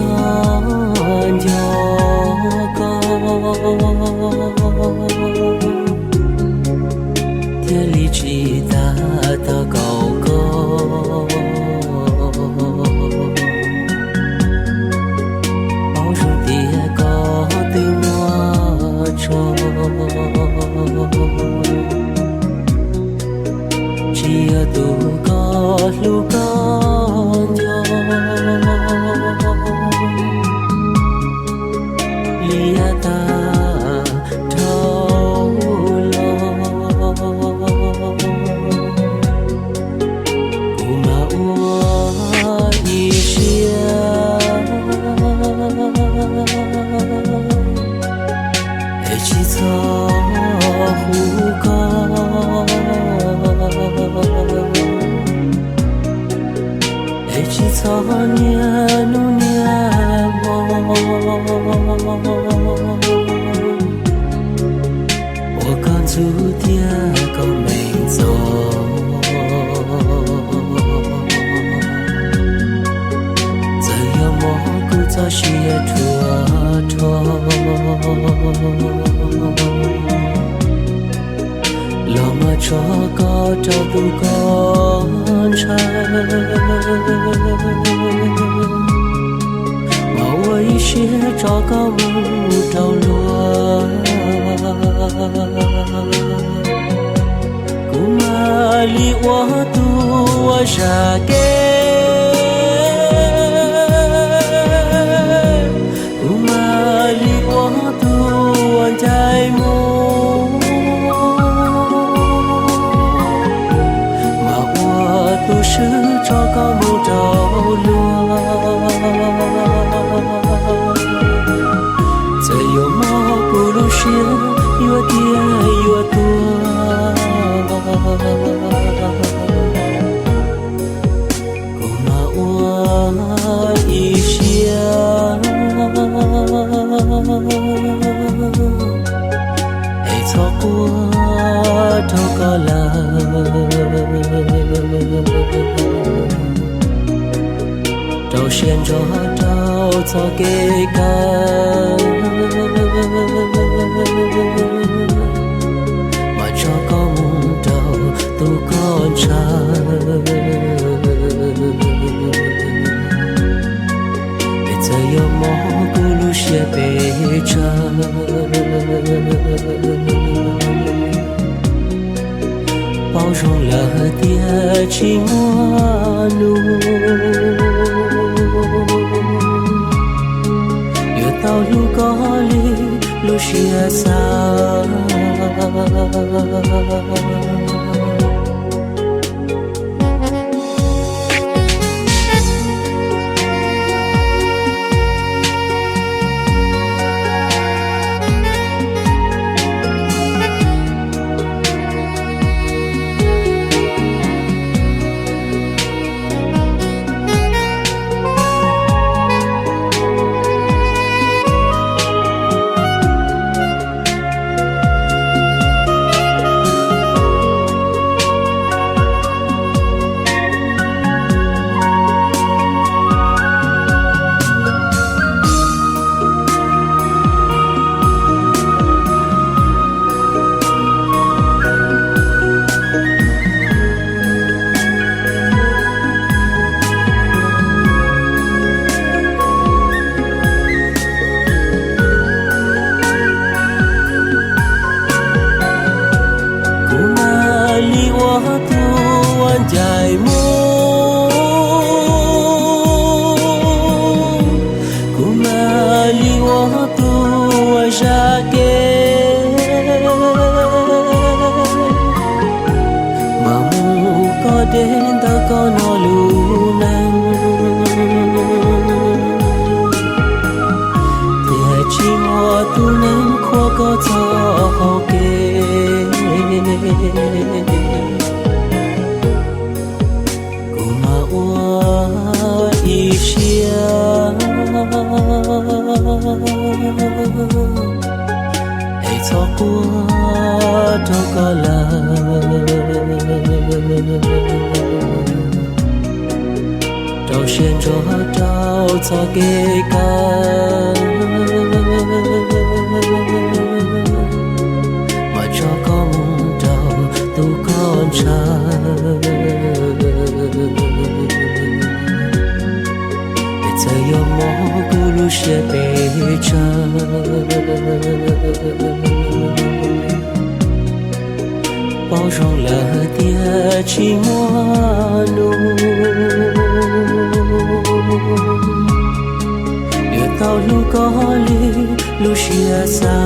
con cho con thiên lý chỉ ta ta cầu con bao dung tia có từ mua cho chia tu có lu con cho lia ta thâu lo kuma ua ishia e chi cho hu con e chi cho nia nu nia mo我刚注定个没走，只有蘑菇在西拖拖，老马车高找不干柴。我一些找个木头落，古马里我读我啥给，古马里我读我在梦，嘛我都是找个木头落。只有毛不露血，越跌越多。古马我一想，爱错过头个了。找先找找找给干。mà cho có muốn đầu tôi con trai bây giờ yêu mô cô lu xe bê cha bao rộng là tia chỉ mua nụ yêu tao lu có ly Lucia sa dài mô kuma liwa tu jake mamu có đến ta có nó lunan thì chỉ mua tu nên khó có cho họ kê hãy cho qua cho có lời đầu xuyên cho trao cho kê ca mà cho con trao tu con trai để chơi yo mô cu lu xe bê cha bao rong là tia chỉ mua nụ yêu tao lu có li lu xia xa